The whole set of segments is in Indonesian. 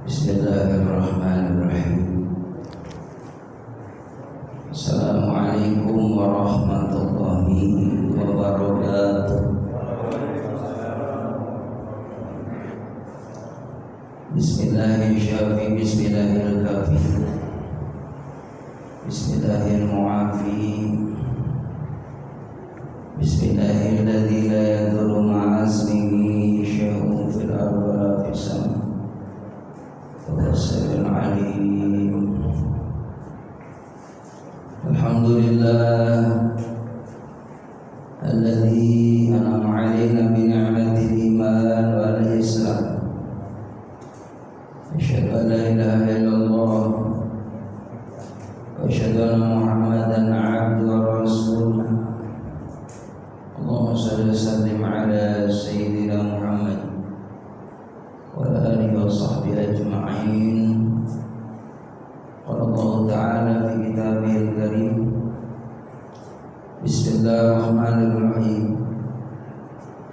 Bismillahirrahmanirrahim. Assalamualaikum warahmatullahi wabarakatuh. Bismillahirrahmanirrahim. Bismillahirrahmanirrahim. Bismillahirrahmanirrahim. Bismillahilladzi la yadurru ma'a ismihi syai'un fil ardi wa la fis sama'. Al-Sami'ul 'Alim. Alhamdulillah alladzi an'ama 'alaina bi ni'matil iman wal islam. Asyhadu an la ilaha illallah wa asyhadu anna Muhammadan 'abduhu wa rasuluh. Allahumma shalli wa sallim ala sayyidina Muhammad wa ala alihi wa sahbihi ajma'in. Qala Allah ta'ala fi kitabihil karim. Bismillahirrahmanirrahim.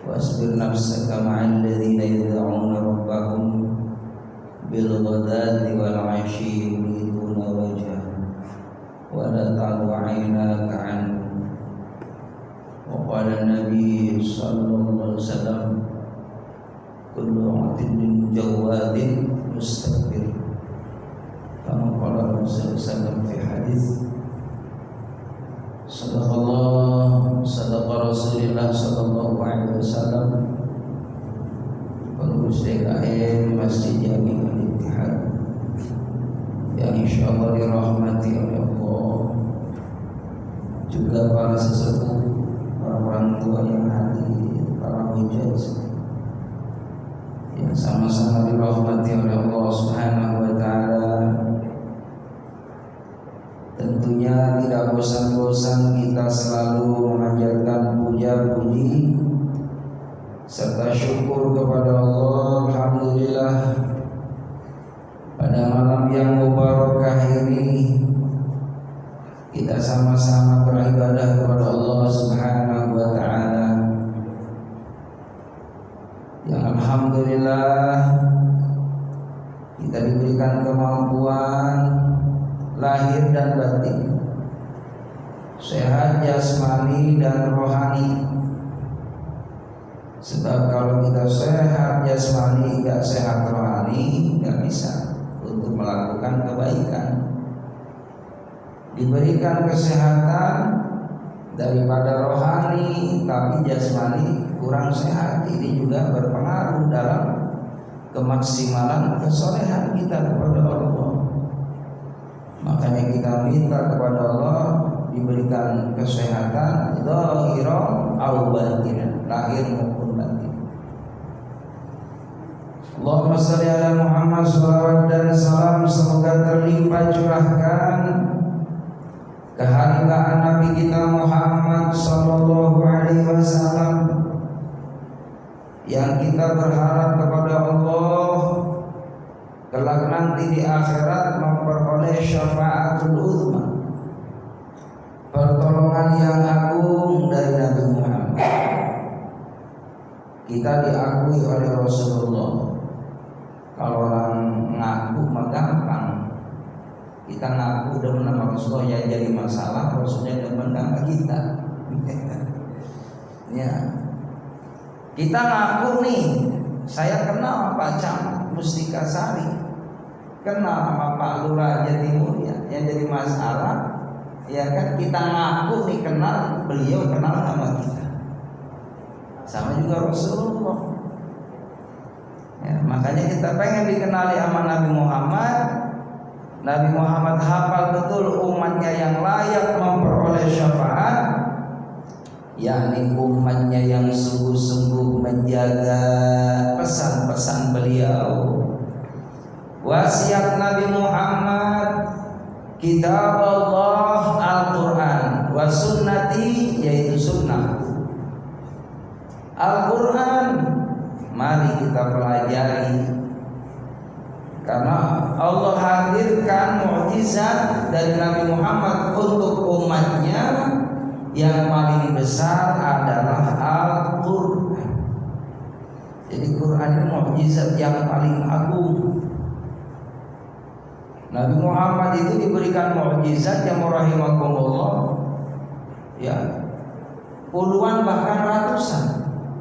Wasbir nafsaka ma'al ladzina yad'una rabbahum bil ghadati wal 'ashyi yuriduna wajhah wa la ta'du 'aynaka 'anhum. Wa qala an-nabi sallallahu alaihi wasallam kullu 'atilin jawadin mustakbir. Kama qala Rasulullah sallallahu fi hadis sadaqa Rasulullah sallallahu alaihi wasallam. Pengurus DKM Masjid Jami Al-Ittihad yang insyaallah dirahmati oleh Allah, juga para sesepuh, para orang tua yang hadir, para hujjah yang sama-sama dirahmati oleh Allah Subhanahu wa taala. Tentunya tidak bosan-bosan kita selalu memanjatkan puja-puji serta syukur kepada Allah. Alhamdulillah, pada malam yang mubarakah ini kita sama-sama beribadah kepada Allah Subhanahu wa taala. Yang alhamdulillah kita diberikan kemampuan lahir dan batin, sehat jasmani dan rohani. Sebab kalau kita sehat jasmani gak sehat rohani, gak bisa untuk melakukan kebaikan. Diberikan kesehatan daripada rohani tapi jasmani kurang sehat, ini juga berpengaruh dalam kemaksimalan kesolehan kita kepada Allah. Makanya kita minta kepada Allah diberikan kesehatan zahira au batin, lahir maupun batin. Allahumma shalli ala Muhammad, salawat dan salam semoga terlimpah curahkan kehadiran Nabi kita Muhammad sallallahu alaihi wasallam, yang kita berharap kepada Allah kelak nanti di akhirat memperoleh syafaatul uzma, pertolongan yang agung dari Nabi Muhammad. Kita diakui oleh Rasulullah. Kalau orang ngaku mah gampang. Kita ngaku dengan nama Rasulullah, yang jadi masalah Rasulnya demen sama kita. Ya. Kita ngaku nih, saya kenal Pak Camat Mustika Sari, kenal sama Pak Lurah Jatimulya, yang jadi masalah ya kan kita ngaku nih kenal, beliau kenal sama kita. Sama juga Rasulullah. Ya, makanya kita pengen dikenali sama Nabi Muhammad. Nabi Muhammad hafal betul umatnya yang layak memperoleh syafaat, yakni umatnya yang sungguh-sungguh menjaga pesan-pesan beliau. Wasiat Nabi Muhammad, kitab Allah Al-Quran, wa sunnati, yaitu sunnah. Al-Quran mari kita pelajari, karena Allah hadirkan mukjizat dari Nabi Muhammad untuk umatnya. Yang paling besar adalah Al-Quran. Jadi Quran itu mukjizat yang paling agung. Nabi Muhammad itu diberikan mukjizat yang rahimakumullah, ya, puluhan bahkan ratusan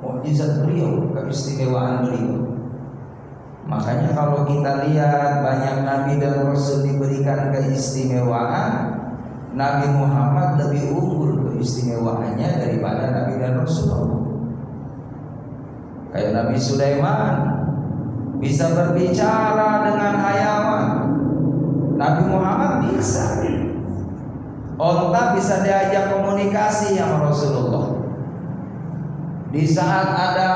mukjizat beliau, keistimewaan beliau. Makanya kalau kita lihat banyak nabi dan rasul diberikan keistimewaan, Nabi Muhammad lebih unggul keistimewaannya daripada nabi dan rasul. Kayak Nabi Sulaiman bisa berbicara dengan hayawan, Nabi Muhammad bisa. Onta bisa diajak komunikasi sama Rasulullah. Di saat ada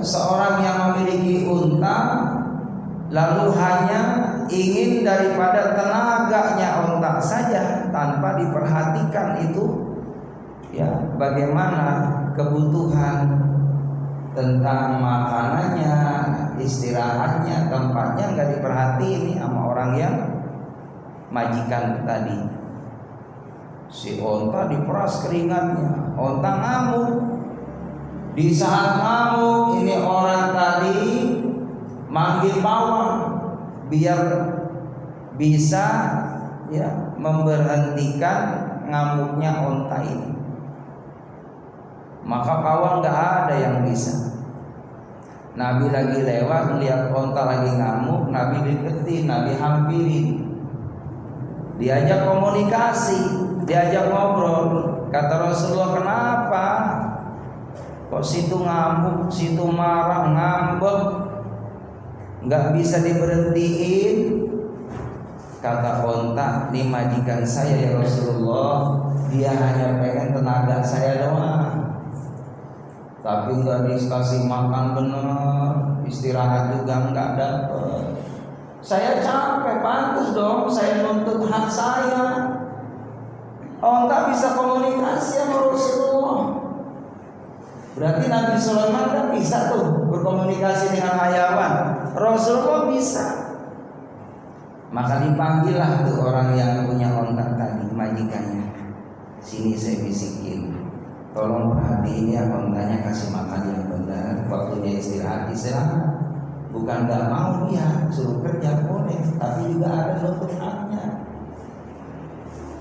seorang yang memiliki unta, lalu hanya ingin daripada tenaganya unta saja tanpa diperhatikan itu, ya, bagaimana kebutuhan tentang makanannya, istirahatnya, tempatnya nggak diperhatiin sama orang yang majikan tadi. Si onta diperas keringatnya, onta ngamuk. Di saat ngamuk ini orang tadi manggil pawang biar bisa, ya, memberhentikan ngamuknya onta ini. Maka pawang nggak ada yang bisa. Nabi lagi lewat lihat onta lagi ngamuk, Nabi deketin, Nabi hampirin, diajak komunikasi, diajak ngobrol. Kata Rasulullah, kenapa kok situ ngamuk, situ marah, ngambek, nggak bisa diberhentiin? Kata onta, ini majikan saya ya Rasulullah, dia hanya pengen tenaga saya doang, tapi nggak dikasih makan bener, istirahat juga nggak dapet. Saya capek, pantas dong saya nuntut hak saya. Onta bisa komunikasi sama Rasulullah. Berarti Nabi Sulaiman kan bisa tuh berkomunikasi dengan hayawan, Rasulullah bisa. Maka dipanggillah tuh orang yang punya onta tadi, majikannya. Sini saya bisikin, tolong perhatiin ya ontanya, kasih makan yang benar, waktunya istirahat. Bukan gak mau dia suruh kerja boleh, tapi juga ada nuntut haknya.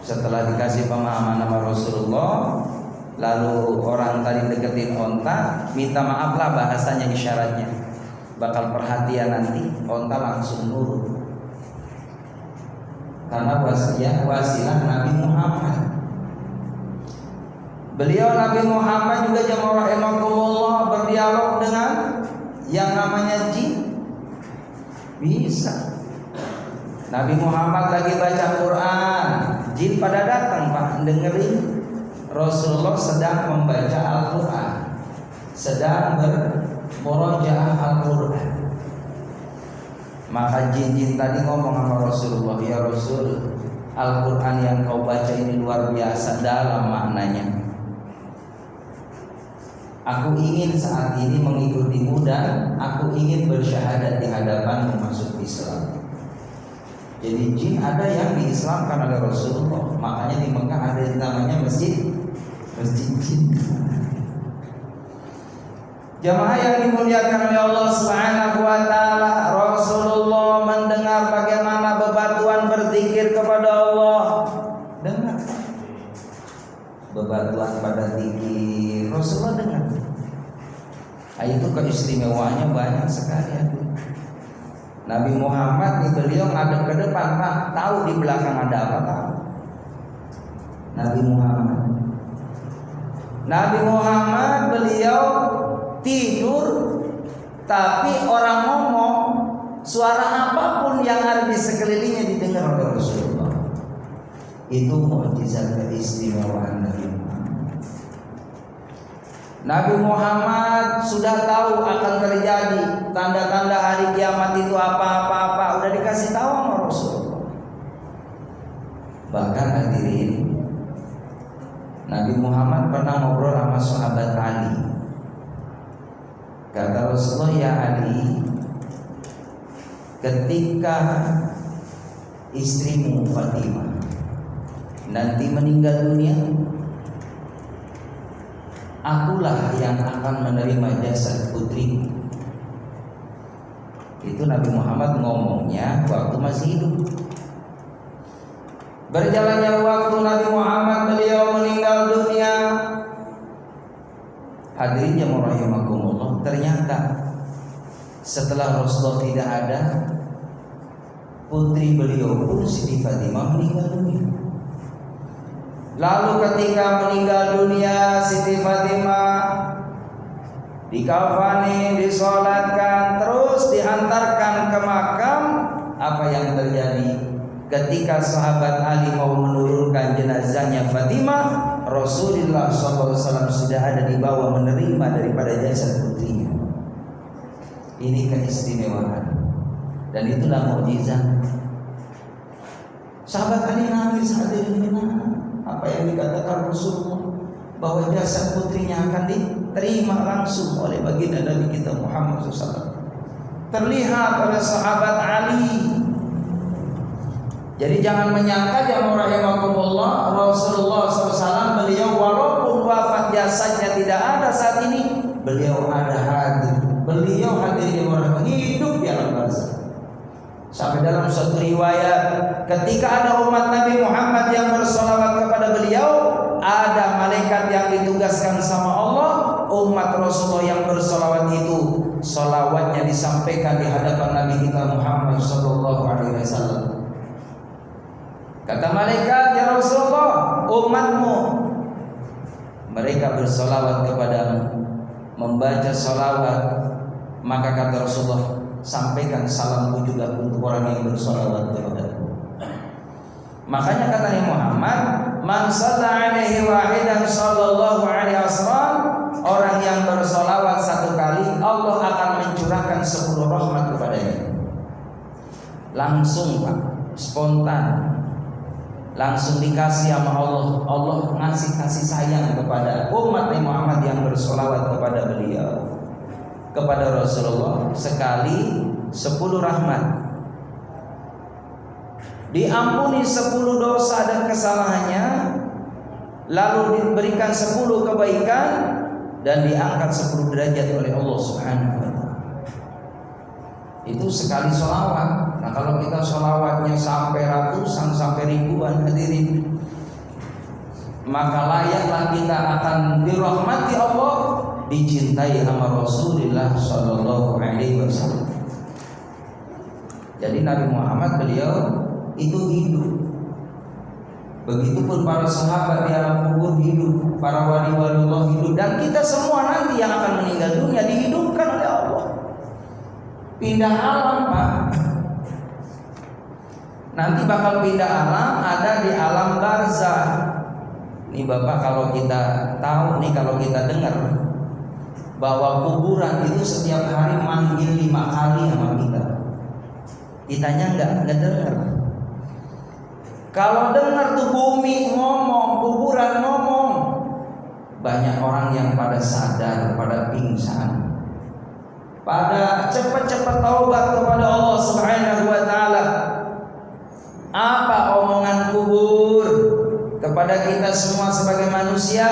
Setelah dikasih pemahaman sama Rasulullah, lalu orang tadi deketin onta, minta maaf lah bahasanya, isyaratnya bakal perhatian nanti. Onta langsung nurut karena wasilah Nabi Muhammad. Beliau Nabi Muhammad juga jamaah rahimakumullah berdialog dengan yang namanya jin, bisa. Nabi Muhammad lagi baca Quran, jin pada datang Pak dengerin Rasulullah sedang membaca Al-Quran, sedang bermurojaah Al-Quran. Maka jin-jin tadi ngomong sama Rasulullah, ya Rasul, Al-Quran yang kau baca ini luar biasa dalam maknanya. Aku ingin saat ini mengikutimu dan aku ingin bersyahadat di hadapanmu masuk Islam. Jadi jin ada yang diislamkan oleh Rasulullah. Makanya di Mekah ada yang namanya masjid jin. Jamaah yang dimuliakan oleh Allah Subhanahu wa taala, Rasulullah mendengar bagaimana bebatuan berzikir kepada Allah. Dengar. Bebatuan pada zikir, Rasulullah dengar. Itu keistimewaannya banyak sekali. Nabi Muhammad nih, beliau ngadep ke depan, Pak, tahu di belakang ada apa, Pak? Nabi Muhammad beliau tidur, tapi orang ngomong, suara apapun yang ada di sekelilingnya didengar oleh Rasulullah. Itu mukjizat keistimewaan Nabi Muhammad. Nabi Muhammad sudah tahu akan terjadi tanda-tanda hari kiamat itu apa-apa, udah dikasih tahu sama Rasulullah. Bahkan hadirin, Nabi Muhammad pernah ngobrol sama sahabat Ali. Kata Rasulullah, ya Ali, ketika istrimu Fatimah nanti meninggal dunia, akulah yang akan menerima jasad putriku. Itu Nabi Muhammad ngomongnya waktu masih hidup. Berjalannya waktu Nabi Muhammad beliau meninggal dunia. Hadirin yang rahimakumullah, ternyata setelah Rasulullah tidak ada, putri beliau pun Siti Fatimah meninggal dunia. Lalu ketika meninggal dunia Siti Fatimah dikafani, disolatkan, terus diantarkan ke makam. Apa yang terjadi? Ketika sahabat Ali mau menurunkan jenazahnya Fatimah, Rasulullah SAW sudah ada di bawah menerima daripada jasad putrinya. Ini keistimewaan, dan itulah mukjizat. Sahabat Ali nangis, hadirin, apa yang dikatakan Rasulullah bahwa jasad putrinya akan diterima langsung oleh baginda Nabi kita Muhammad SAW. Terlihat oleh sahabat Ali. Jadi jangan menyangka jamaah rahimakumullah, Rasulullah SAW beliau walaupun wafat jasadnya tidak ada saat ini, beliau ada hadir. Beliau hadir hidup di alam barzakh. Sampai dalam suatu riwayat, ketika ada umat Nabi Muhammad yang bersolawat kepada beliau, ada malaikat yang ditugaskan sama Allah. Umat Rasulullah yang bersolawat itu, solawatnya disampaikan di hadapan Nabi kita Muhammad SAW. Kata malaikat, ya Rasulullah, umatmu mereka bersolawat kepadamu, membaca solawat. Maka kata Rasulullah, sampaikan salamku juga untuk orang yang bersolawat kepadamu. Makanya kata Nabi Muhammad, man shalla alaihi wahidan sallallahu alaihi wasallam, orang yang bersolawat satu kali, Allah akan mencurahkan 10 rahmat kepadanya. Langsung Pak, spontan, langsung dikasih sama Allah. Allah ngasih kasih sayang kepada umat Nabi Muhammad yang bersolawat kepada beliau, kepada Rasulullah, sekali 10 rahmat. Diampuni 10 dosa dan kesalahannya, lalu diberikan 10 kebaikan, dan diangkat 10 derajat oleh Allah Subhanahu wa ta'ala. Itu sekali sholawat. Nah kalau kita sholawatnya sampai ratusan, sampai ribuan, hadirin, maka layaklah kita akan dirahmati Allah, dicintai sama Rasulullah Sallallahu Alaihi Wasallam. Jadi Nabi Muhammad beliau itu hidup. Begitupun para sahabat di alam kubur hidup, para wali-wali Allah hidup, dan kita semua nanti yang akan meninggal dunia dihidupkan oleh Allah. Pindah alam Pak. Nanti bakal pindah alam, ada di alam barzakh. Nih Bapak, kalau kita tahu nih, kalau kita dengar bahwa kuburan itu setiap hari manggil 5 kali sama kita, kitanya nggak dengar. Kalau dengar tuh bumi ngomong, kuburan ngomong, banyak orang yang pada sadar, pada pingsan, pada cepat-cepat taubat kepada Allah Subhanahu wa ta'ala. Apa omongan kubur kepada kita semua sebagai manusia?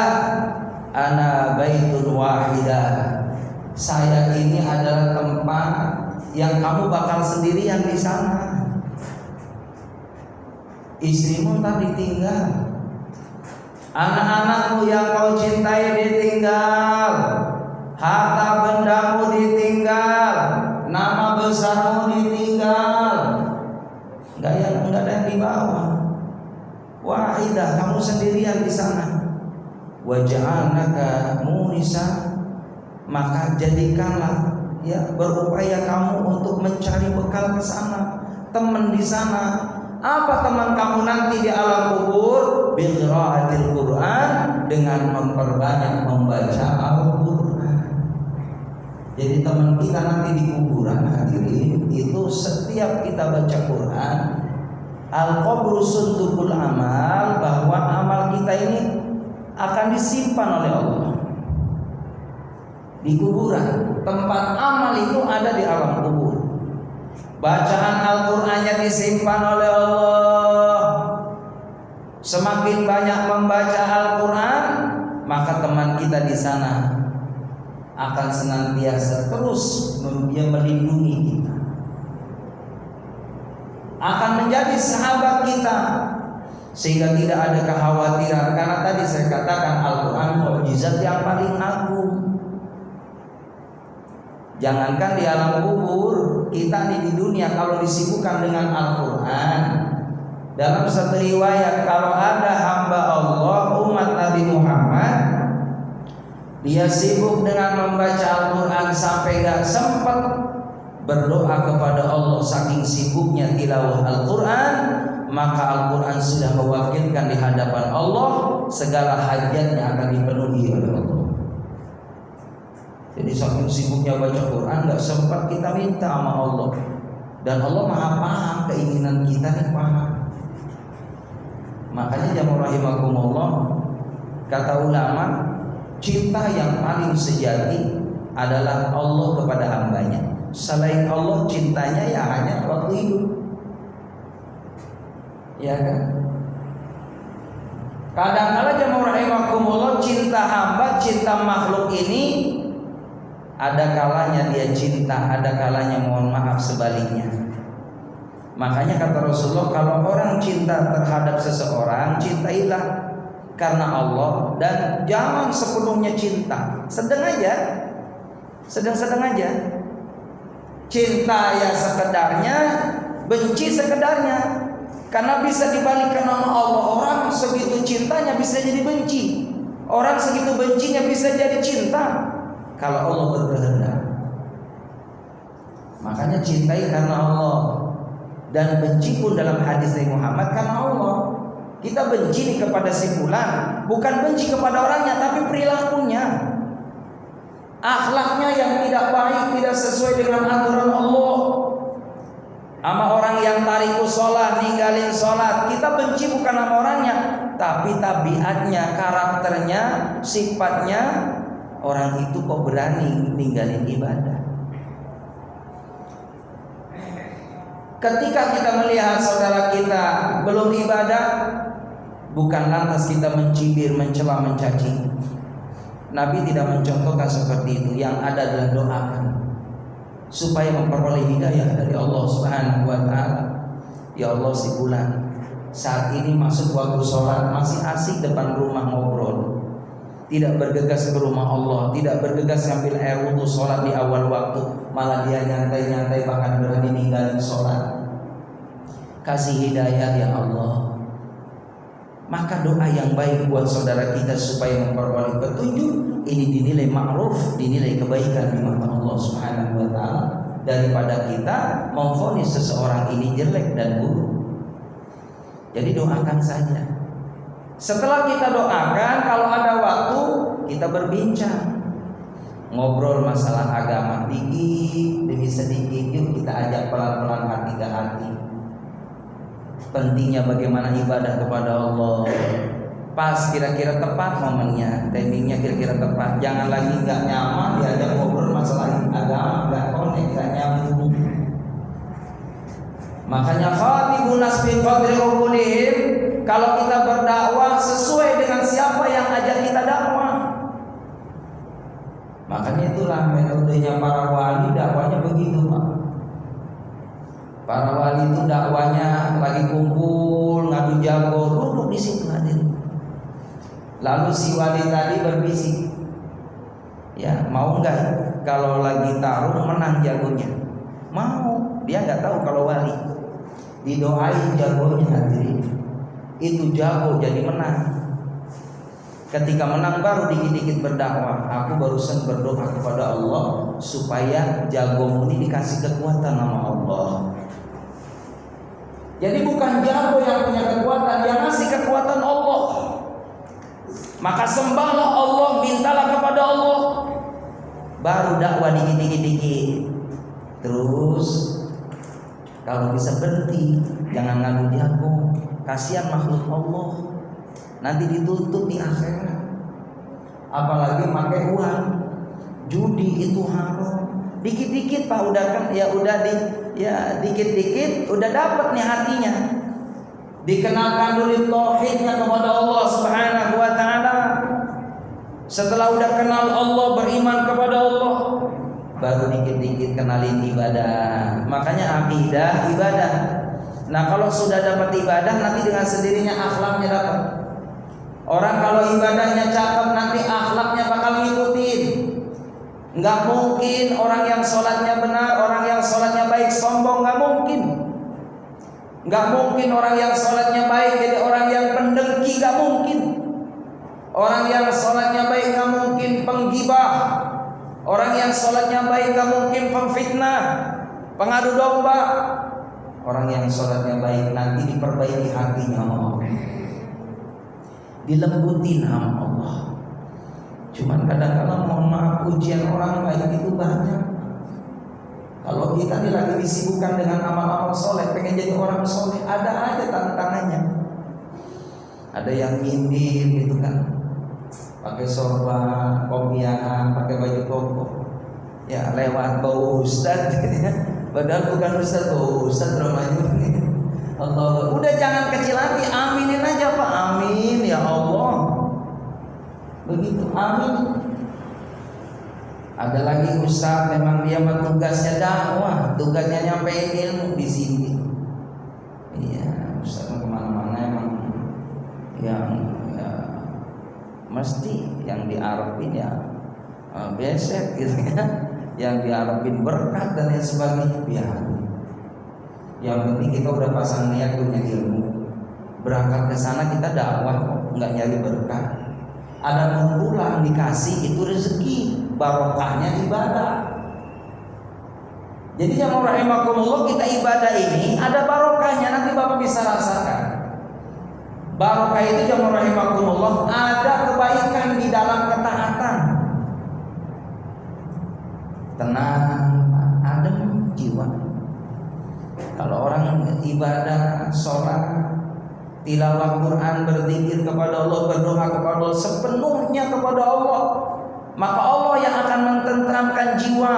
Ana baitun wahidah. Saya ini adalah tempat yang kamu bakal sendirian di sana. Istrimu tak ditinggal, anak-anakmu yang kau cintai ditinggal, harta bendamu ditinggal, nama besarmu ditinggal. Enggak ada yang dibawa. Wahidah, kamu sendirian di sana. Waja'alnaka munisa, maka jadikanlah ya berupaya kamu untuk mencari bekal ke sana, teman di sana. Apa teman kamu nanti di alam kubur? Biqiraatil Quran, dengan memperbanyak membaca Al-Quran. Jadi teman kita nanti di kuburan, hadirin, itu setiap kita baca Quran, al-qabru sundukul amal, bahwa amal kita ini akan disimpan oleh Allah di kuburan. Tempat amal itu ada di alam kubur. Bacaan Al-Qur'annya disimpan oleh Allah. Semakin banyak membaca Al-Qur'an, maka teman kita di sana akan senantiasa terus melindungi kita. akan menjadi sahabat kita, sehingga tidak ada kekhawatiran. Karena tadi saya katakan Al-Quran mukjizat yang paling agung. Jangankan di alam kubur, kita nih di dunia kalau disibukkan dengan Al-Quran. Dalam satu riwayat, kalau ada hamba Allah umat Nabi Muhammad, dia sibuk dengan membaca Al-Quran sampai gak sempat berdoa kepada Allah, saking sibuknya tilawah Al-Quran, maka Al-Quran sudah mewakilkan di hadapan Allah, segala hajatnya akan dipenuhi oleh Allah. Jadi saking sibuknya baca Quran, gak sempat kita minta sama Allah. Dan Allah maha paham keinginan kita, dan paham. Makanya jamaah rahimakumullah, kata ulama, cinta yang paling sejati adalah Allah kepada hambanya. Selain Allah, cintanya ya hanya waktu hidup, ya kan? Kadang-kadang jamaah rahimakumullah, cinta hamba, cinta makhluk ini ada kalanya dia cinta, ada kalanya mohon maaf sebaliknya. Makanya kata Rasulullah, kalau orang cinta terhadap seseorang, cintailah karena Allah, dan jangan sepenuhnya cinta. Sedang aja, sedang-sedang aja. Cinta ya sekedarnya, benci sekedarnya. Karena bisa dibalikkan nama Allah. Orang segitu cintanya bisa jadi benci, orang segitu bencinya bisa jadi cinta, kalau Allah berkehendak. Makanya cintai karena Allah, dan benci pun dalam hadis Nabi Muhammad karena Allah. Kita benci nih kepada si fulan, bukan benci kepada orangnya, tapi perilakunya, akhlaknya yang tidak baik, tidak sesuai dengan aturan Allah. Sama orang yang tariku sholat, ninggalin sholat, kita benci bukan sama orangnya, tapi tabiatnya, karakternya, sifatnya. Orang itu kok berani ninggalin ibadah. Ketika kita melihat saudara kita belum ibadah, bukan lantas kita mencibir, mencela, mencaci. Nabi tidak mencontohkan seperti itu. Yang ada adalah doakan supaya memperoleh hidayah dari Allah Subhanahu wa taala. Ya Allah, si fulan saat ini masuk waktu sholat masih asik depan rumah ngobrol, tidak bergegas ke rumah Allah, tidak bergegas ngambil air wudu sholat di awal waktu, malah dia nyantai-nyantai bahkan berani ninggalin sholat. Kasih hidayah ya Allah. Maka doa yang baik buat saudara kita supaya memperoleh petunjuk ini dinilai ma'ruf, dinilai kebaikan di mata Allah Subhanahu wa taala, daripada kita memvonis seseorang ini jelek dan buruk. Jadi doakan saja. Setelah kita doakan, kalau ada waktu kita berbincang, ngobrol masalah agama dikit demi sedikit. Yuk kita ajak pelan-pelan hati ke hati. Pentingnya bagaimana ibadah kepada Allah. Pas kira-kira tepat momennya, timingnya kira-kira tepat. Jangan lagi nggak nyaman diajak ngobrol masalah agama, nggak connect, nggak nyambung. Makanya khatibun nas bi qadri uqulihim. Kalau kita berdakwah sesuai dengan siapa yang ajak kita dakwah. Makanya itulah metodenya para wali, dakwanya begitu, Pak. Para wali itu dakwanya lagi kumpul, ngadu jago, duduk di situ hadir. Lalu si wali tadi berbisik, ya mau nggak kalau lagi taruh menang jagonya? Mau, dia nggak tahu kalau wali. Didoain jagonya hadirin. Itu jago jadi menang. Ketika menang baru dikit-dikit berdakwah. Aku barusan berdoa kepada Allah supaya jagomu ini dikasih kekuatan sama Allah. Jadi bukan jago yang punya kekuatan, yang ngasih kekuatan Allah. Maka sembahlah Allah, mintalah kepada Allah, baru dakwah dikit-dikit. Terus kalau bisa berhenti, jangan ngadu jago. Kasihan makhluk Allah, nanti dituntut di akhirat. Apalagi pakai uang, judi itu haram. Dikit-dikit Pak udah kan, dikit-dikit udah dapat nih hatinya. Dikenalkan dulu tauhidnya kepada Allah Subhanahu wa taala. Setelah udah kenal Allah, beriman kepada Allah, baru dikit-dikit kenalin ibadah. Makanya akidah ibadah. Nah kalau sudah dapat ibadah, nanti dengan sendirinya akhlaknya dapat. Orang kalau ibadahnya cakep, nanti akhlaknya bakal ngikutin. Nggak mungkin orang yang sholatnya benar, orang yang sholatnya baik sombong, nggak mungkin. Nggak mungkin orang yang sholatnya baik jadi orang yang pendengki, nggak mungkin. Orang yang sholatnya baik nggak mungkin penggibah. Orang yang sholatnya baik nggak mungkin pemfitnah, pengadu domba. Orang yang sholatnya baik nanti diperbaiki hatinya sama Allah, dilembutin sama Allah. Cuman kadang-kadang mohon maaf, ujian orang baik itu banyak. Kalau kita ini lagi disibukkan dengan amal-amal soleh, pengen jadi orang soleh, ada aja tantangannya. Ada yang nyindir gitu kan, pakai sorban, kopiahan, pakai baju koko, ya lewat bau ustad, padahal bukan ustad, bau ustad namanya. Allah, udah jangan kecil hati, aminin aja Pak, amin ya Allah. Begitu, amin. Ada lagi ustaz, memang dia tugasnya dakwah, tugasnya nyampein ilmu di sini. Iya, ustaz kemana-mana emang yang ya, mesti yang diarepin ya besek gitu ya, yang diarepin berkat dan lain sebagainya. Biar yang penting kita udah pasang niat punya ilmu, berangkat ke sana kita dakwah kok, nggak nyari berkat. Ada kumpulan dikasih itu rezeki, barokahnya ibadah. Jadi jamaah rahimakumullah, kita ibadah ini ada barokahnya, nanti Bapak bisa rasakan. Barokah itu jamaah rahimakumullah, ada kebaikan di dalam ketaatan. Tenang, adem jiwa. Kalau orang ibadah, sholat, tilawah Quran, berzikir kepada Allah, berdoa kepada Allah, sepenuhnya kepada Allah, maka Allah yang akan mententramkan jiwa.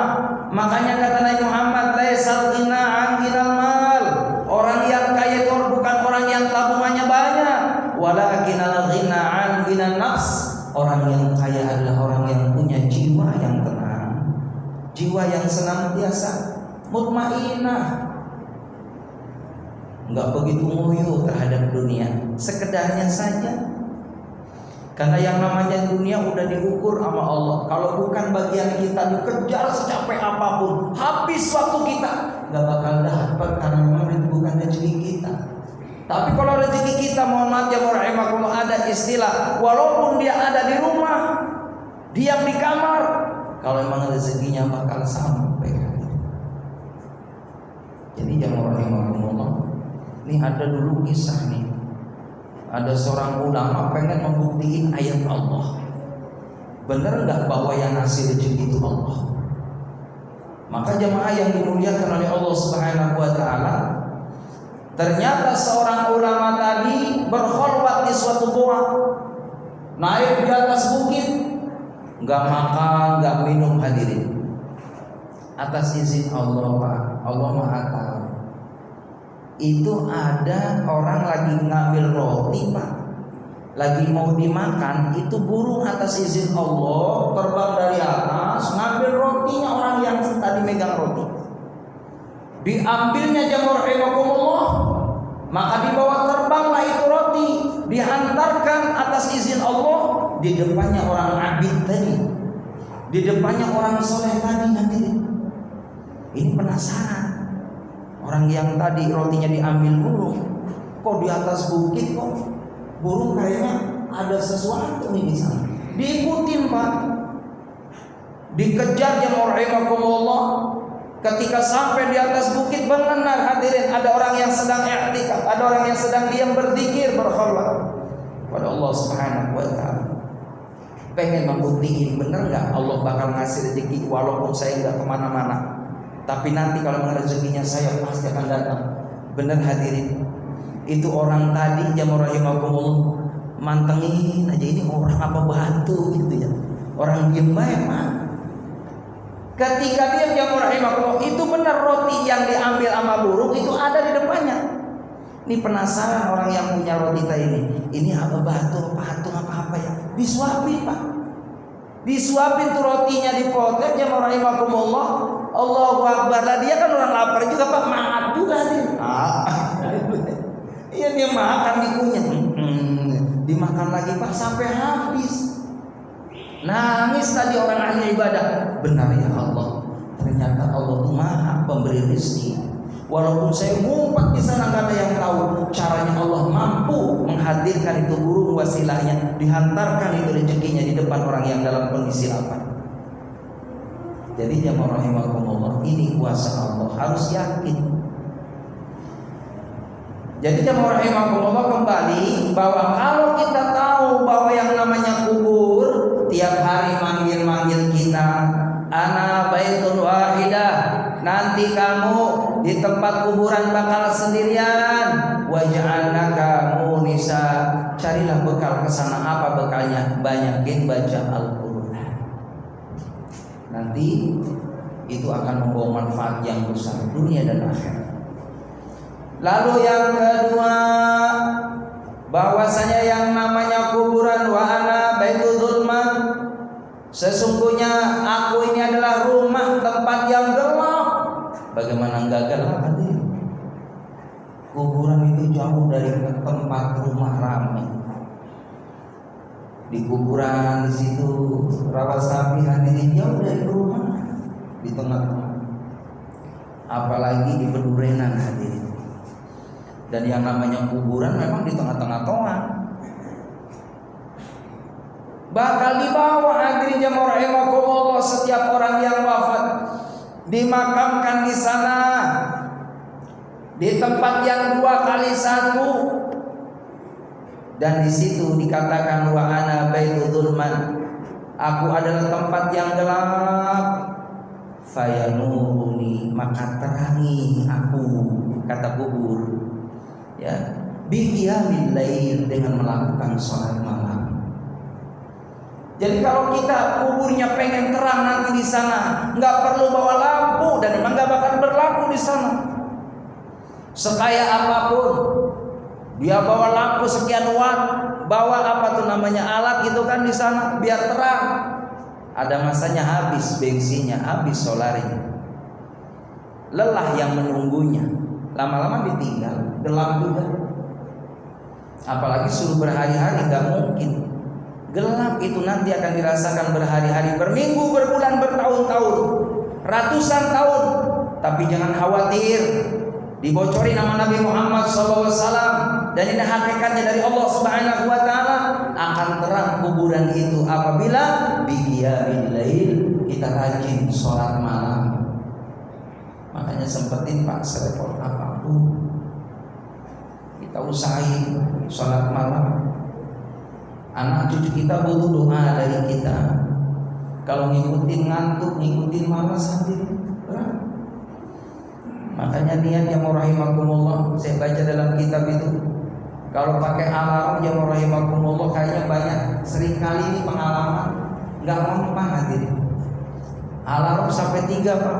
Makanya kata Nabi Muhammad, laisal ghina an ghinal mal. Orang yang kaya itu bukan orang yang tabungannya banyak, walakinal ghina an ghinan nafs. Orang yang kaya adalah orang yang punya jiwa yang tenang, jiwa yang senantiasa mutmainnah, enggak begitu ngoyo terhadap dunia, sekedarnya saja. Karena yang namanya dunia udah diukur sama Allah. Kalau bukan bagian kita, dikejar secapek apapun, habis waktu kita, nggak bakal dapat karena memang itu bukan rezeki kita. Tapi kalau rezeki kita, mohon maaf ya rahimakumullah, ada istilah, walaupun dia ada di rumah, diam di kamar, kalau memang rezekinya bakal sampai. Jadi jamaah rahimakumullah, ini ada dulu kisah nih, ada seorang ulama pengen membuktiin ayat Allah, bener nggak bahwa yang ngasih rezeki itu Allah. Maka jemaah yang dimuliakan oleh Allah Subhanahu Wa Taala, ternyata seorang ulama tadi berkhulwat di suatu gua, naik di atas bukit, nggak makan, nggak minum, hadirin, atas izin Allah Pak. Allah Maha Tahu. Itu ada orang lagi ngambil roti Pak, lagi mau dimakan, itu burung atas izin Allah terbang dari atas ngambil rotinya orang yang tadi megang roti, diambilnya jamaah rahimakumullah, maka dibawa terbanglah itu roti, dihantarkan atas izin Allah di depannya orang abid tadi, di depannya orang soleh tadi. Nanti ini penasaran, orang yang tadi rotinya diambil burung, kok di atas bukit kok burung kayaknya ada sesuatu nih di sana. Diikutin Pak, dikejar jamaah rahimakumullah. Ketika sampai di atas bukit, benar hadirin, ada orang yang sedang i'tikaf, ada orang yang sedang diam berzikir, berkhulwat pada Allah Subhanahu Wa Taala. Pengen membuktiin bener nggak Allah bakal ngasih rezeki walaupun saya nggak kemana-mana, tapi nanti kalau rezekinya saya pasti akan datang. Bener hadirin, itu orang tadi jamaah rahimakumullah mantengin aja, ini orang apa batu gitu ya, orang diem baik Pak. Ketika dia jamaah rahimakumullah, itu benar roti yang diambil sama burung itu ada di depannya. Ini penasaran orang yang punya roti tadi ini apa batu, patung apa ya, disuapin Pak, disuapin tuh rotinya, dipotek jamaah rahimakumullah. Allahu Akbar lah, dia kan orang lapar juga Pak, maaf juga nih. sampai habis. Nangis tadi orang ahli ibadah. Benar ya Allah, ternyata Allah itu Maha pemberi rezeki. Walaupun saya ngumpet di sana nggak ada yang tahu, caranya Allah mampu menghadirkan itu burung wasilahnya, dihantarkan itu rezekinya di depan orang yang dalam kondisi lapar. Jadi jamaah rahimakumullah, ini kuasa Allah, harus yakin. Jadi jamaah rahimakumullah, kembali bahwa kalau kita tahu bahwa yang namanya kubur tiap hari manggil-manggil kita, ana baitun wahidah, nanti kamu di tempat kuburan bakal sendirian, waj'alnaka munisa, carilah bekal ke sana. Apa bekalnya? Banyakin baca Al-Qur'an. Nanti itu akan membawa manfaat yang besar dunia dan akhirat. Lalu yang kedua, bahwasanya yang namanya kuburan, wa ana baitu dzulman, sesungguhnya aku ini adalah rumah tempat yang gelap. Bagaimana enggak gelap hati? Kuburan itu jauh dari tempat rumah ramai. Di kuburan di situ rawat sapi hadirin jauh dari rumah, di tengah-tengah. Apalagi di pedurenan hadirin. Dan yang namanya kuburan memang di tengah-tengah toa. Bakal dibawa hadirin jamaah rahimakumullah, setiap orang yang wafat dimakamkan di sana, di tempat yang 2x1. Dan di situ dikatakan wa ana baitu dzulman, aku adalah tempat yang gelap. Fayanuruni, maka terangi aku, kata kubur, ya, biqiyamil lail, dengan melakukan sholat malam. Jadi kalau kita kuburnya pengen terang nanti di sana, nggak perlu bawa lampu, dan memang nggak bakal berlaku di sana. Sekaya apapun dia bawa lampu sekian watt, bawa apa tuh namanya alat gitu kan di sana biar terang, ada masanya habis bensinnya, habis solarnya, lelah yang menunggunya, lama-lama ditinggal, gelap juga. Apalagi suruh berhari-hari, nggak mungkin. Gelap itu nanti akan dirasakan berhari-hari, berminggu, berbulan, bertahun-tahun, ratusan tahun. Tapi jangan khawatir, dibocorin nama Nabi Muhammad SAW, dan ini hakikatnya dari Allah Subhanahu wa Ta'ala, akan terang kuburan itu apabila biqiyamil lail, kita rajin sholat malam. Makanya sempetin Pak, serepot apapun kita usahain sholat malam. Anak cucu kita butuh doa dari kita. Kalau ngikutin ngantuk, ngikutin malas hadirin. Makanya niat yang rahimakumullah, saya baca dalam kitab itu, kalau pakai alarm yang rahimakumullah kayaknya banyak, sering kali ini pengalaman nggak mempan hadirin. Alarm sampai 3 Pak.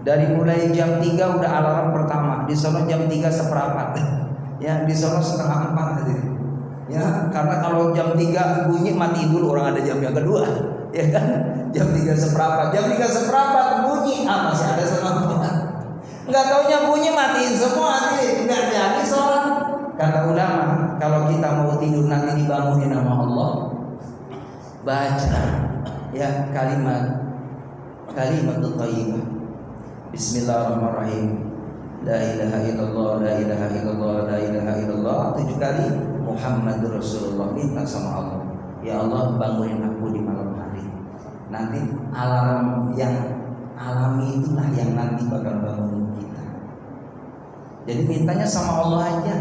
Dari mulai jam 3 udah alarm pertama, di sono jam 3:15. Ya, di sono 3:30 hadirin. Ya, karena kalau jam 3 bunyi mati dulu, orang ada jam yang kedua, ya kan? Jam 3:15, jam 3:15 bunyi, masih ada setengah. Nggak taunya bunyi matiin semua nih, nggak jadi sholat. Kata ulama, kalau kita mau tidur nanti dibangunin sama Allah, baca ya kalimatul thayyibah, Bismillahirrahmanirrahim, la ilaha illallah, la ilaha illallah, la ilaha illallah 7 kali, Muhammadur Rasulullah. Minta sama Allah, ya Allah bangunin aku di malam hari. Nanti alarm yang alami itulah yang nanti bakal bangunin kita. Jadi mintanya sama Allah aja,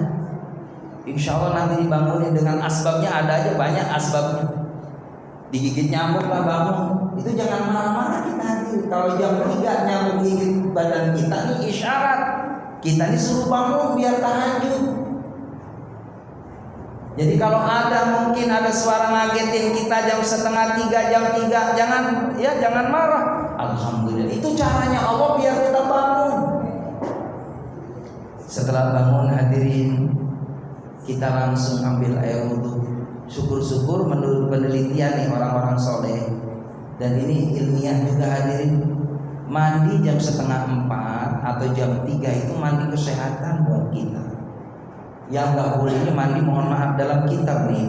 insya Allah nanti dibangunin. Dengan asbabnya ada aja, banyak asbabnya. Digigit nyamuk lah bangun, itu jangan marah-marah kita hadir. Kalau jam 3 nyamuk gigit badan kita, ini isyarat kita ini suruh bangun biar tahajud. Jadi kalau ada mungkin ada suara ngagetin kita jam 2:30, jam 3, jangan marah. Alhamdulillah, itu caranya Allah biar kita bangun. Setelah bangun hadirin, kita langsung ambil air wudhu. Syukur-syukur menurut penelitian nih orang-orang soleh, dan ini ilmiah juga hadirin, mandi jam 3:30 atau jam 3 itu mandi kesehatan buat kita. Yang nggak bolehnya mandi, mohon maaf, dalam kitab nih,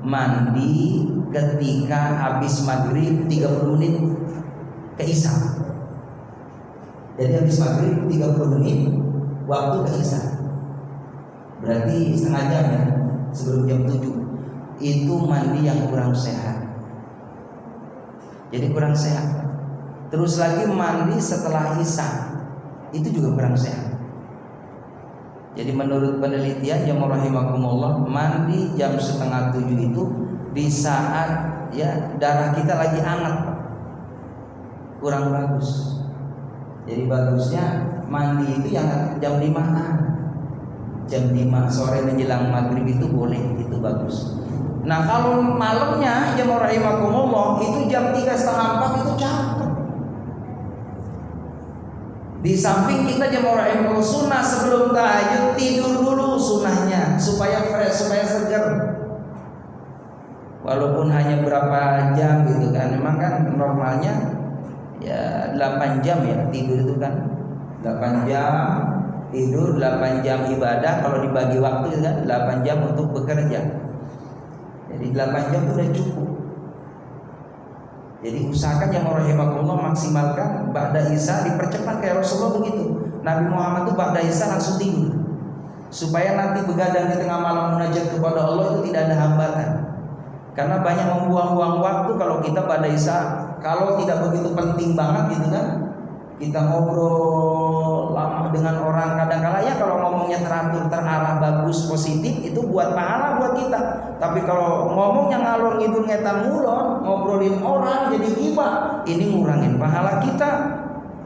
mandi ketika habis maghrib 30 menit ke isya. Jadi habis maghrib 30 menit waktu ke isya. Berarti setengah jam ya, sebelum jam 7. Itu mandi yang kurang sehat. Jadi kurang sehat. Terus lagi mandi setelah isya, itu juga kurang sehat. Jadi menurut penelitian yang rahimakumullah, mandi jam setengah 7 itu di saat ya darah kita lagi hangat, kurang bagus. Jadi bagusnya mandi itu yang jam 5-an, jam 5 sore menjelang maghrib itu boleh, itu bagus. Nah kalau malamnya yang rahimakumullah itu jam 3:30 itu capek. Di samping kita jemaah rahimahullah sunnah sebelum tahajud tidur dulu sunnahnya supaya fresh, supaya segar. Walaupun hanya berapa jam gitu kan, memang kan normalnya ya 8 jam ya tidur itu kan. 8 jam tidur, 8 jam ibadah, kalau dibagi waktu kan 8 jam untuk bekerja. Jadi 8 jam itu udah cukup. Jadi usahakan yang rahimakumullah maksimalkan ba'da isya, dipercepat kayak Rasulullah begitu. Nabi Muhammad itu ba'da isya langsung tidur, supaya nanti begadang di tengah malam munajat kepada Allah itu tidak ada hambatan. Karena banyak membuang-buang waktu kalau kita ba'da isya, kalau tidak begitu penting banget gitu kan, kita ngobrol lama dengan orang, kadang-kala ya kalau ngomongnya teratur, terarah, bagus, positif, itu buat pahala buat kita. Tapi kalau ngomongnya ngalor ngidul ngetan ngulon, ngobrolin orang jadi ghibah, ini ngurangin pahala kita,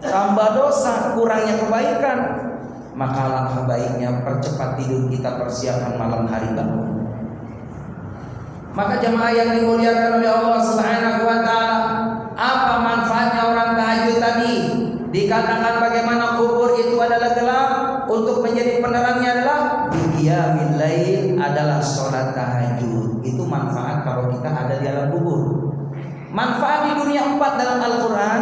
tambah dosa, kurangnya kebaikan. Maka langkah baiknya percepat tidur kita, persiapan malam hari bangun. Maka jemaah yang dimuliakan oleh Allah Subhanahu wa taala, apa manfaatnya orang tahajud tadi? Dikatakan bagaimana kubur itu adalah gelap, untuk menjadi penerangnya adalah qiyamul lail, adalah sholat tahajud. Itu manfaat kalau kita ada di alam kubur. Manfaat di dunia 4 dalam Al-Quran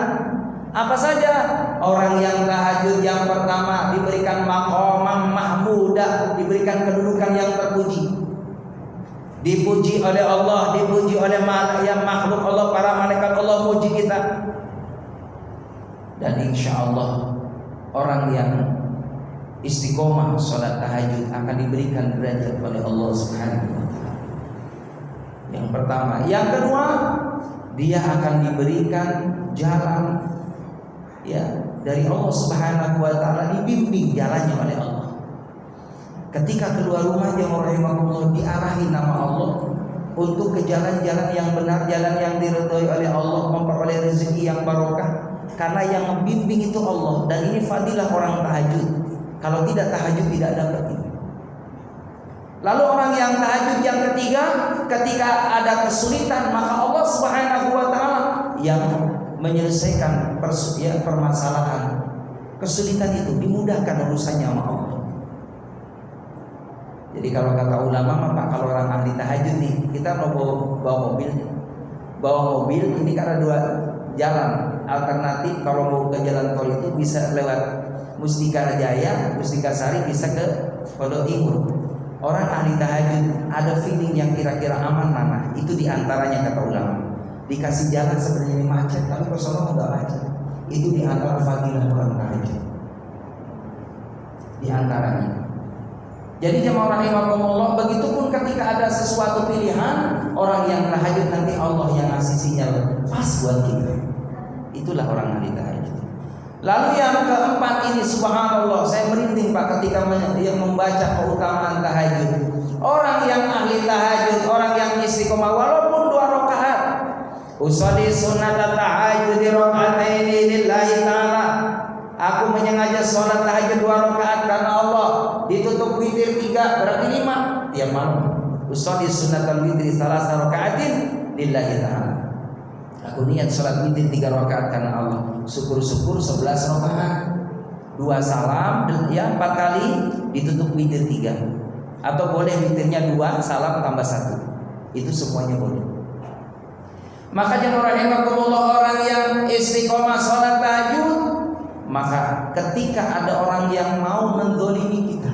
apa saja? Orang yang tahajud yang pertama diberikan maqamam mahmudah, diberikan kedudukan yang terpuji, dipuji oleh Allah, dipuji oleh yang makhluk Allah, para malaikat Allah muji kita. Dan insya Allah orang yang istiqomah sholat tahajud akan diberikan derajat oleh Allah Subhanahu wa taala. Yang pertama, yang kedua, dia akan diberikan jalan ya dari Allah Subhanahu wa taala, dibimbing jalannya oleh Allah. Ketika keluar rumah yang rahimahullah, diarahi nama Allah untuk ke jalan-jalan yang benar, jalan yang diridhoi oleh Allah, memperoleh rezeki yang barokah. Karena yang membimbing itu Allah, dan ini fadilah orang tahajud. Kalau tidak tahajud tidak dapat ini. Lalu orang yang tahajud yang ketiga, ketika ada kesulitan, maka Allah Subhanahu wa taala yang menyelesaikan permasalahan kesulitan itu, dimudahkan urusannya sama Allah. Jadi kalau kata ulama, Pak, kalau orang ahli tahajud nih, kita mau bawa mobil ini karena 2 jalan alternatif. Kalau mau ke jalan tol itu bisa lewat Mustika Jaya, Mustika Sari, bisa ke Pondok Timur. Orang ahli tahajud ada feeling yang kira-kira aman mana? Itu diantaranya kata ulama. Dikasih jalan sebenarnya ini macet, tapi Rasulullah nggak macet. Itu diantara fadilah orang tahajud. Diantaranya. Jadi jemaah rahimakumullah, begitupun ketika ada sesuatu pilihan, orang yang tahajud nanti Allah yang ngasih sinyal pas buat kita. Itulah orang ahli tahajud. Lalu yang keempat ini, subhanallah, saya merinding Pak ketika membaca keutamaan tahajud. Orang yang ahli tahajud, orang yang istiqomah walaupun 2 rakaat. Usolli sunnata tahajud raka'ataini lillahi ta'ala. Aku menyengaja sholat tahajud 2 rakaat karena Allah. Ditutup witir 3 berarti 5 tiap malam. Usolli sunnatal witri salasa raka'atin lillahi ta'ala. Aku niat sholat witir 3 rakaat karena Allah. Syukur-syukur 11 rakaat, 2 salam ya 4 kali, ditutup witir 3. Atau boleh witirnya 2 salam tambah 1. Itu semuanya boleh. Maka jemaah rahimakumullah, orang yang istiqomah sholat tahajud, maka ketika ada orang yang mau menzalimi kita,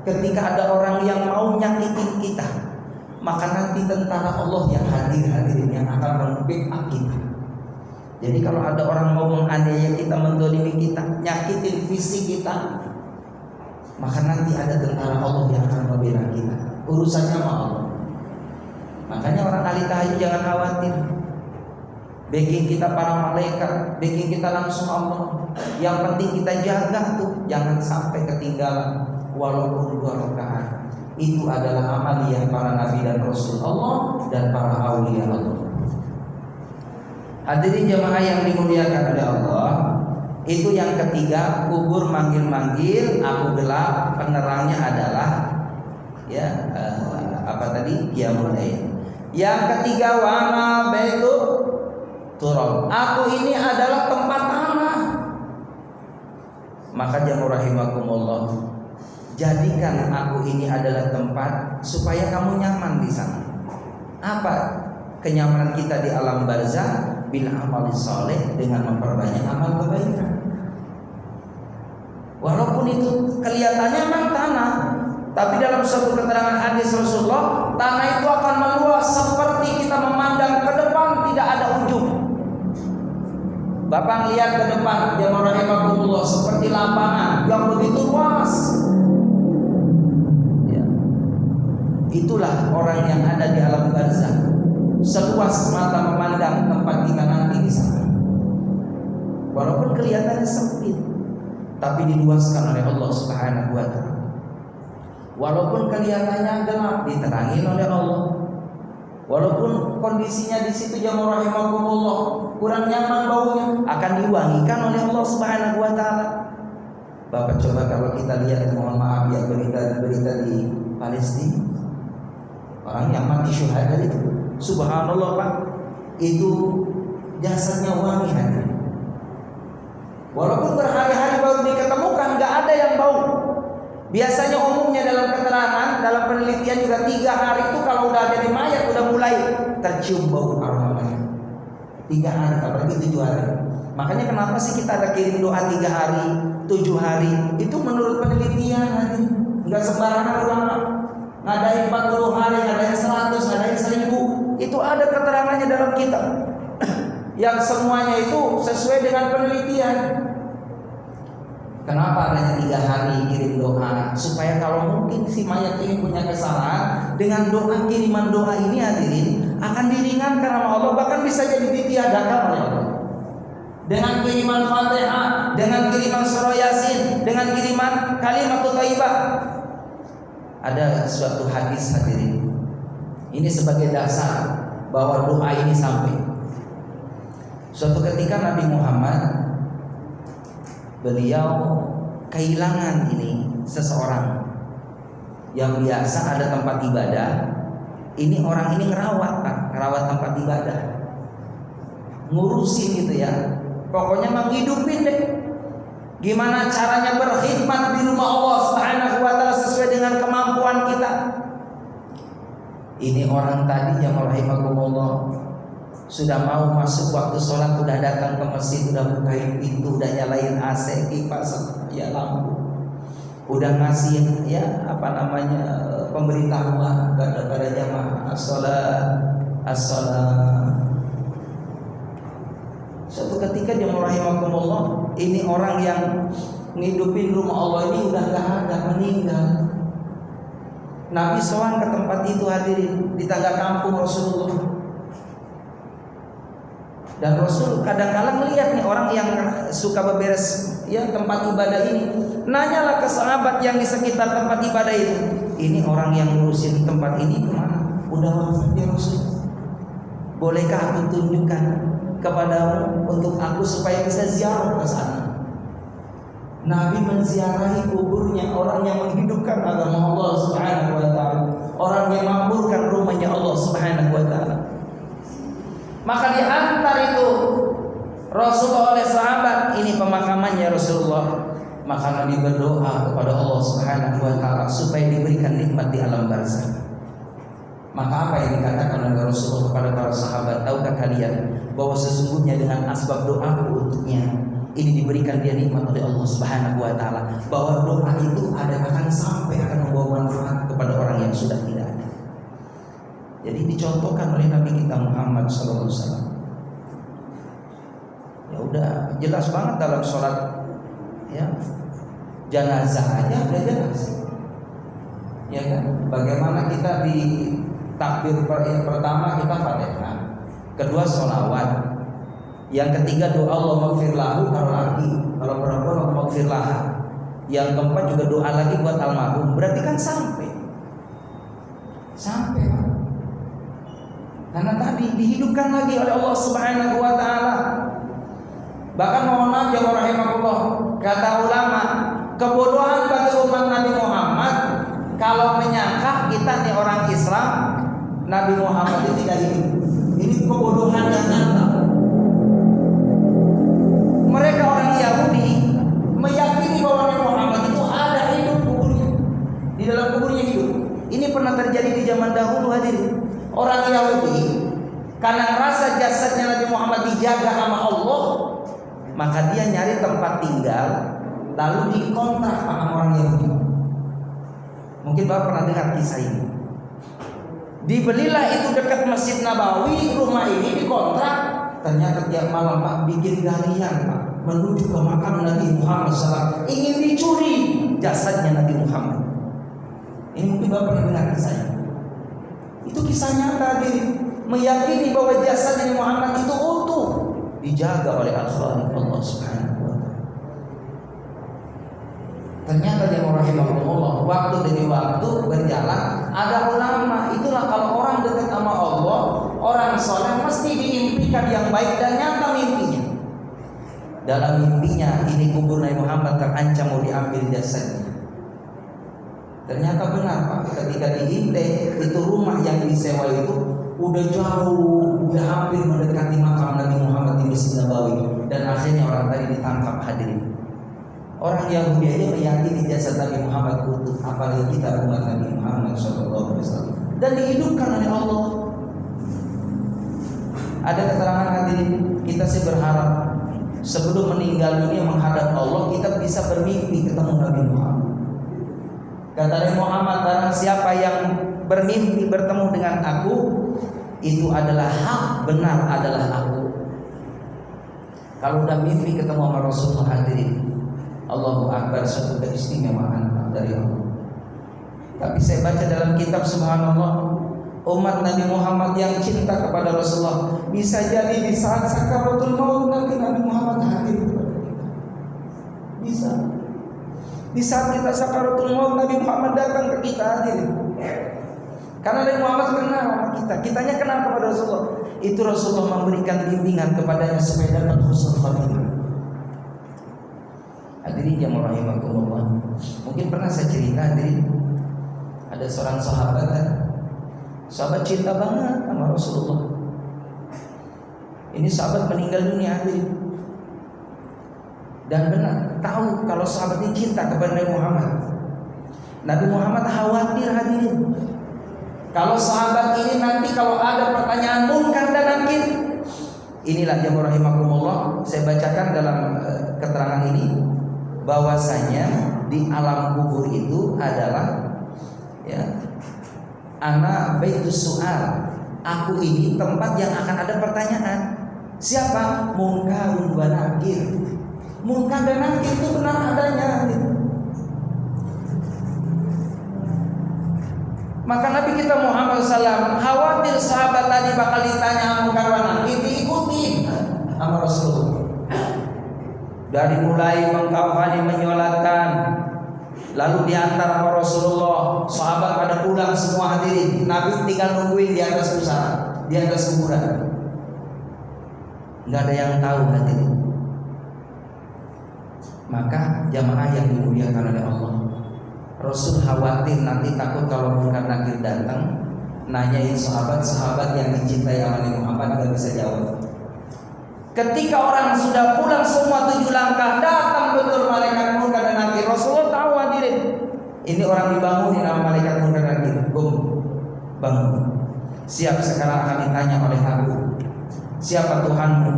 ketika ada orang yang mau nyakitin kita, maka nanti tentara Allah yang hadirin yang akan membackup kita. Jadi kalau ada orang mau menganiaya kita, mendolimi kita, nyakitin fisik kita, maka nanti ada tentara Allah yang akan membela kita. Urusannya sama Allah. Makanya orang ahli tahajud jangan khawatir. Backing kita para malaikat, backing kita langsung Allah. Yang penting kita jaga tuh, jangan sampai ketinggalan walaupun 2 rakaat. Itu adalah amaliyah para nabi dan rasul Allah dan para aulia Allah. Hadirin jemaah yang dimuliakan oleh Allah, itu yang ketiga, kubur manggil-manggil, aku gelap, penerangnya adalah qiyamul lail. Yang ketiga, wana baitu turab, aku ini adalah tempat tanah. Maka jamaah rahimakumullah, jadikan aku ini adalah tempat supaya kamu nyaman di sana. Apa kenyamanan kita di alam barzah? Bil amali saleh, dengan memperbanyak amal kebaikan. Walaupun itu kelihatannya memang tanah, tapi dalam suatu keterangan hadis Rasulullah, tanah itu akan meluas seperti kita memandang ke depan tidak ada ujung. Bapak lihat ke depan, jamaah rahimakumullah, seperti lapangan yang begitu luas. Ya. Itulah orang yang ada di alam barzah. Seluas mata memandang tempat kita nanti di sana. Walaupun kelihatannya sempit, tapi diluaskan oleh Allah Subhanahu wa taala. Walaupun kelihatannya gelap, diterangi oleh Allah. Walaupun kondisinya di situ jamaah rahimakumullah kurang nyaman baunya, akan diwangikan oleh Allah Subhanahu wa taala. Bapak coba kalau kita lihat, mohon maaf ya, berita di Palestina, orang yang mati syuhada itu, subhanallah Pak, itu jasadnya wangi hadirin. Walaupun berhari-hari baru diketemukan, nggak ada yang bau. Biasanya umumnya dalam keterangan, dalam penelitian juga 3 hari itu kalau udah ada di mayat udah mulai tercium bau aroma mayat. 3 hari, apalagi 7 hari. Makanya kenapa sih kita ada kirim doa 3 hari, 7 hari? Itu menurut penelitian hadirin. Nggak sembarangan ulama. Ngadain 40 hari, ngadain 100, ngadain 1000. Itu ada keterangannya dalam kitab. Yang semuanya itu sesuai dengan penelitian. Kenapa adanya 3 hari kirim doa? Supaya kalau mungkin si mayat ini punya kesalahan, dengan doa, kiriman doa ini hadirin akan diringankan sama Allah, bahkan bisa jadi ditiadakan oleh Allah. Dengan kiriman Fatihah, dengan kiriman surah Yasin, dengan kiriman kalimat thayyibah. Ada suatu hadis hadirin, ini sebagai dasar bahwa doa ini sampai. Suatu ketika Nabi Muhammad, beliau kehilangan ini seseorang yang biasa ada tempat ibadah. Ini orang ini ngerawat tempat ibadah, ngurusin gitu ya, pokoknya menghidupin deh. Gimana caranya berkhidmat di rumah Allah Subhanahu wa taala sesuai dengan kemampuan kita. Ini orang tadi yang rahimakumullah sudah mau masuk waktu sholat, udah datang ke masjid, udah bukain pintu, udah nyalain AC, kipas, ya lampu, udah ngasih pemberitahuan kepada jamaah as-salat. Suatu ketika dia rahimakumullah, ini orang yang ngidupin rumah Allah ini udah gak ada, meninggal. Nabi sowan ke tempat itu hadirin, di tangga kampung Rasulullah. Dan Rasul kadang-kadang melihat nih orang yang suka beberes ya tempat ibadah ini. Nanyalah ke sahabat yang di sekitar tempat ibadah itu, ini orang yang ngurusin tempat ini kemana? Udah wafat ya Rasul. Bolehkah aku tunjukkan kepadamu untuk aku supaya bisa ziarah ke sana? Nabi menziarahi kuburnya orang yang menghidupkan agama Allah Subhanahu wa taala, orang yang makmurkan rumahnya Allah Subhanahu wa taala. Maka dihantar itu Rasulullah oleh sahabat, ini pemakamannya Rasulullah. Maka Nabi berdoa kepada Allah Subhanahu wa taala supaya diberikan nikmat di alam barzakh. Maka apa yang dikatakan oleh Rasulullah kepada para sahabat, tahukah kalian bahwa sesungguhnya dengan asbab doaku untuknya ini diberikan dia nikmat oleh Allah Subhanahu wa taala, bahwa doa itu akan sampai akan membawa manfaat kepada orang yang sudah tidak ada. Jadi dicontohkan oleh Nabi kita Muhammad SAW. Ya udah jelas banget dalam sholat ya jenazah aja udah jelas. Ya kan? Bagaimana kita di takbir yang pertama kita Fatihah, kedua sholawat, yang ketiga doa Allahumma ighfir lahu, kalau perempuan maghfir laha, yang keempat juga doa lagi buat almarhum. Berarti kan sampai karena tadi dihidupkan lagi oleh Allah Subhanahu wa taala. Bahkan mohon maaf ya rahimahullah, kata ulama, kebodohan bagi umat Nabi Muhammad kalau menyangka kita nih orang Islam Nabi Muhammad itu tidak hidup. Ini kebodohan yang nyata. Mereka orang Yahudi meyakini bahwa Nabi Muhammad itu ada hidup kuburnya, di dalam kuburnya hidup. Ini pernah terjadi di zaman dahulu hadirin. Orang Yahudi karena merasa jasadnya Nabi Muhammad dijaga sama Allah, maka dia nyari tempat tinggal lalu dikontrak sama orang Yahudi. Mungkin Bapak pernah dengar kisah ini. Dibelilah itu dekat Masjid Nabawi, rumah ini dikontrak. Ternyata tiap malam Pak bikin galian Pak menuju ke makam Nabi Muhammad SAW, ingin dicuri jasadnya Nabi Muhammad. Ini mungkin Bapak pernah dengar kisahnya. Itu kisah nyata, meyakini bahwa jasad Nabi Muhammad itu utuh, dijaga oleh Al-Khaliq Allah Subhanahu wa taala. Ternyata dia rahimahullah, waktu demi waktu berjalan, ada ulama, itulah kalau orang dekat sama Allah, orang soleh mesti diimpikan yang baik dan nyata mimpinya. Dalam mimpinya ini kubur Nabi Muhammad terancam mau diambil jasadnya. Ternyata benar Pak, ketika diintip itu rumah yang disewa itu udah jauh, udah hampir mendekati makam Nabi Muhammad di Masjid Nabawi, dan akhirnya orang tadi ditangkap hadirin. Orang Yahudi aja meyakini jasad Nabi Muhammad utuh, apalagi kita umat Nabi Muhammad SAW, dan dihidupkan oleh Allah. Ada keterangan hadirin, kita sih berharap sebelum meninggal dunia menghadap Allah kita bisa bermimpi ketemu Nabi Muhammad. Kata Nabi Muhammad, barang siapa yang bermimpi bertemu dengan aku, itu adalah hak, benar adalah aku. Kalau udah mimpi ketemu sama Rasulullah hadirin, Allahu Akbar, suatu keistimewaan dari Allah. Tapi saya baca dalam kitab, subhanallah, umat Nabi Muhammad yang cinta kepada Rasulullah bisa jadi di saat sakaratul maut Nabi Muhammad hadir kepada kita. Bisa. Di saat kita sakaratul maut Nabi Muhammad datang ke kita hadir. Karena Nabi Muhammad kenal sama kita, kitanya kenal kepada Rasulullah. Itu Rasulullah memberikan bimbingan kepadanya supaya dapat husnul khatimah. Hadirin yang rahimakumullah. Mungkin pernah saya cerita hadirin, ada seorang sahabat kan, sahabat cinta banget sama Rasulullah. Ini sahabat meninggal dunia hadirin. Dan benar tahu kalau sahabat ini cinta kepada Nabi Muhammad. Nabi Muhammad khawatir hadirin, kalau sahabat ini nanti kalau ada pertanyaan munkar dan nakir. Inilah yang rahimakumullah, saya bacakan dalam keterangan ini bahwasanya di alam kubur itu adalah ya, ana baitus su'al, aku ini tempat yang akan ada pertanyaan. Siapa? Munkar wa nakir. Munkar dan nakir itu benar adanya. Maka Nabi kita Muhammad SAW khawatir sahabat tadi bakal ditanya munkar wa nakir, diikuti sama Rasulullah. Dari mulai mengkafani, menyolatkan, lalu diantar sama Rasulullah, sahabat pada pulang semua hadirin. Nabi tinggal nungguin di atas pusara, di atas kuburan. Nggak ada yang tahu hadirin. Maka jamaah yang dimuliakan oleh Allah, Rasul khawatir nanti takut kalau munkar nakir datang, nanyain sahabat-sahabat yang dicintai oleh Muhammad nggak bisa jawab. Ketika orang sudah pulang semua 7 langkah, datang betul malaikat munkar dan nakir. Rasulullah tahu hadirin, ini orang dibangunin sama malaikat munkar dan nakir. Bangun. Siap, sekarang akan ditanya oleh aku, siapa Tuhanmu?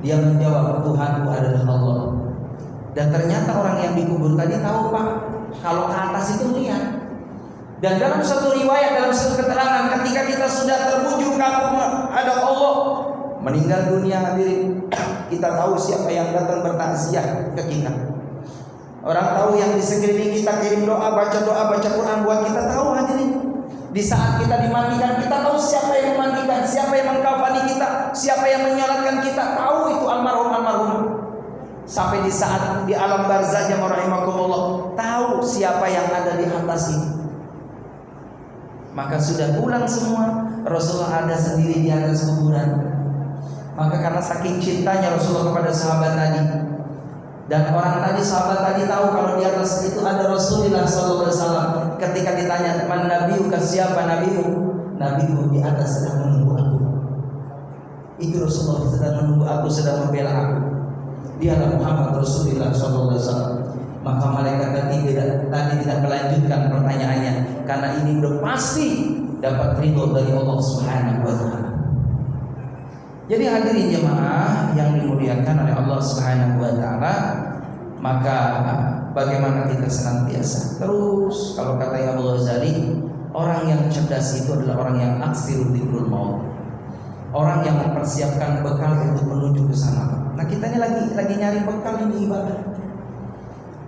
Dia menjawab, Tuhanku adalah Allah. Dan ternyata orang yang dikubur tadi tahu Pak, kalau ke atas itu lihat Dan dalam satu riwayat, dalam satu keterangan, ketika kita sudah terbujur kaku menghadap Allah, meninggal dunia hadirin, kita tahu siapa yang datang bertaziah ke kita. Orang tahu yang di sekeliling kita kirim doa, baca Quran buat kita tahu hadirin. Di saat kita dimandikan, kita tahu siapa yang memandikan, siapa yang mengkafani kita, siapa yang menyolatkan kita, tahu itu almarhum. Sampai di saat di alam barzah jamaah rahimakumullah, tahu siapa yang ada di atas ini. Maka sudah pulang semua, Rasulullah ada sendiri di atas kuburan. Maka karena saking cintanya Rasulullah kepada sahabat tadi, dan orang tadi, sahabat tadi tahu kalau di atas itu ada Rasulullah SAW. Ketika ditanya, man nabiuka, siapa nabimu? Nabimu di atas sedang menunggu aku. Itu Rasulullah sedang menunggu aku, sedang membela aku. Dialah Muhammad Rasulullah SAW. Maka malaikat tadi tidak melanjutkan pertanyaannya, karena ini sudah pasti dapat ridho dari Allah Subhanahu wa taala. Jadi hadirin jemaah yang dimuliakan oleh Allah Subhanahu wa taala, maka bagaimana kita senantiasa terus, kalau kata Imam Ghazali, orang yang cerdas itu adalah orang yang aksiru dzikrul maut. Orang yang mempersiapkan bekal untuk menuju ke sana. Nah, kita ini lagi nyari bekal ini ibadah.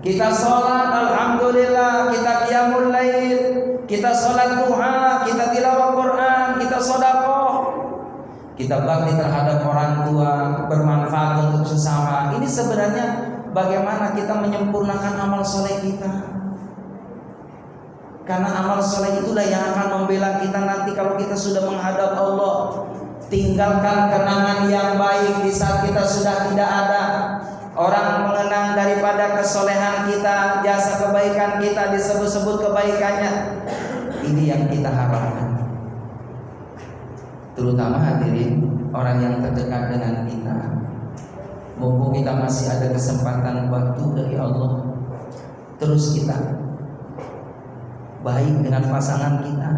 Kita sholat, alhamdulillah, kita qiyamul lail, kita sholat duha, kita tilawah Quran, kita sedekah, kita bakti terhadap orang tua, bermanfaat untuk sesama. Ini sebenarnya bagaimana kita menyempurnakan amal soleh kita. Karena amal soleh itulah yang akan membela kita nanti kalau kita sudah menghadap Allah. Tinggalkan kenangan yang baik di saat kita sudah tidak ada. Orang mengenang daripada kesolehan kita, jasa kebaikan kita, disebut-sebut kebaikannya. Ini yang kita harapkan. Terutama hadirin orang yang terdekat dengan kita. Mumpung kita masih ada kesempatan waktu dari Allah, terus kita baik dengan pasangan kita,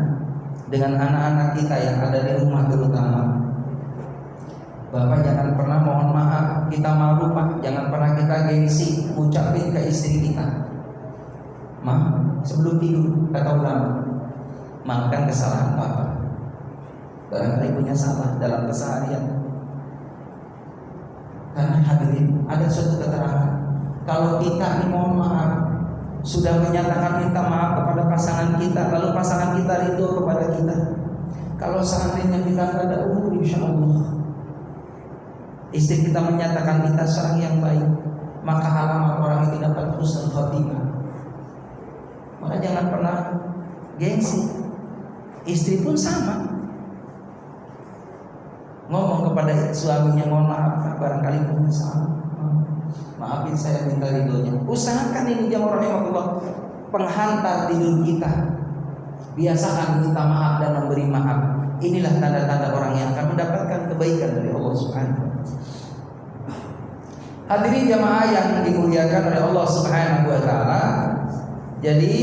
dengan anak-anak kita yang ada di rumah terutama. Bapak jangan pernah mohon maaf, kita malu Pak, jangan pernah kita gengsi ucapin ke istri kita, Ma, sebelum tidur, kata ulama, maafkan kesalahan Bapak. Barangkali punya salah dalam keseharian. Karena hadirin, ada suatu keterangan, kalau kita ini mohon maaf, sudah menyatakan minta maaf kepada pasangan kita, lalu pasangan kita ridho kepada kita, kalau seandainya kita ada umur, insya Allah istri kita menyatakan kita seorang yang baik, maka alamat orang itu dapat husnul khotimah. Maka jangan pernah gengsi. Istri pun sama, ngomong kepada suaminya, mohon maaf barangkali punya salah, maafin saya, minta ridhonya. Usahakan ini jamaah rahimahullah, penghantar tidur kita. Biasakan minta maaf dan memberi maaf. Inilah tanda-tanda orang yang akan mendapatkan kebaikan dari Allah Subhanahu. Hadirin jamaah yang dimuliakan oleh Allah Subhanahu wa taala. Jadi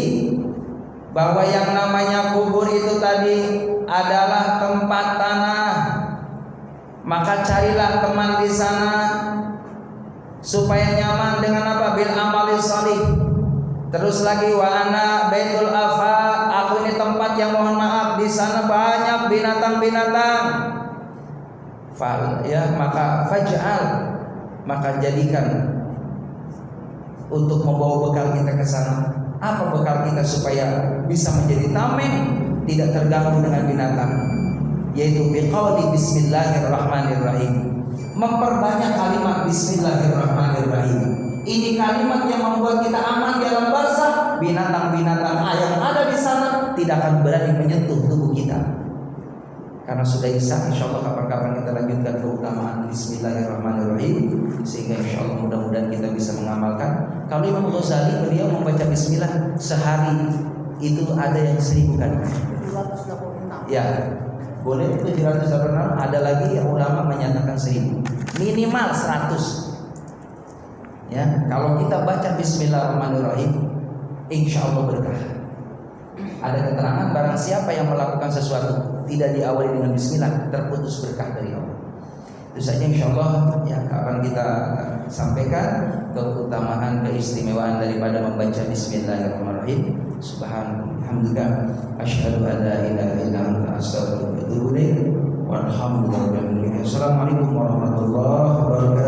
bahwa yang namanya kubur itu tadi adalah tempat tanah. Maka carilah teman di sana supaya nyaman dengan apa? Bil amali shalih. Terus lagi wa ana baitul afa, aku ini tempat yang mohon maaf di sana banyak binatang-binatang. Maka faj'al, maka jadikan untuk membawa bekal kita ke sana. Apa bekal kita supaya bisa menjadi tameng, tidak terganggu dengan binatang? Yaitu biqauli bismillahirrahmanirrahim. Memperbanyak kalimat bismillahirrahmanirrahim. Ini kalimat yang membuat kita aman di alam barzah. Binatang-binatang yang ada di sana tidak akan berani menyentuh tubuh kita. Karena sudah isya, insyaallah kapan-kapan kita lanjutkan keutamaan bismillahirrahmanirrahim, sehingga insyaallah mudah-mudahan kita bisa mengamalkan. Kalau Imam Ghazali, beliau membaca bismillah sehari itu ada yang 1000 kali. 726. Ya, boleh 726. Ada lagi yang ulama menyatakan 1000. Minimal 100. Ya, kalau kita baca bismillahirrahmanirrahim, insyaallah berkah. Ada keterangan barang siapa yang melakukan sesuatu tidak diawali dengan bismillah, terputus berkah dari Allah. Itu saja insyaallah yang akan kita sampaikan, keutamaan keistimewaan daripada membaca bismillahirrahmanirrahim. Subhanallah, asyhadu an la ilaha illa anta astaghfiruka wa atubu ilaik. Walhamdulillah. Assalamualaikum warahmatullahi wabarakatuh.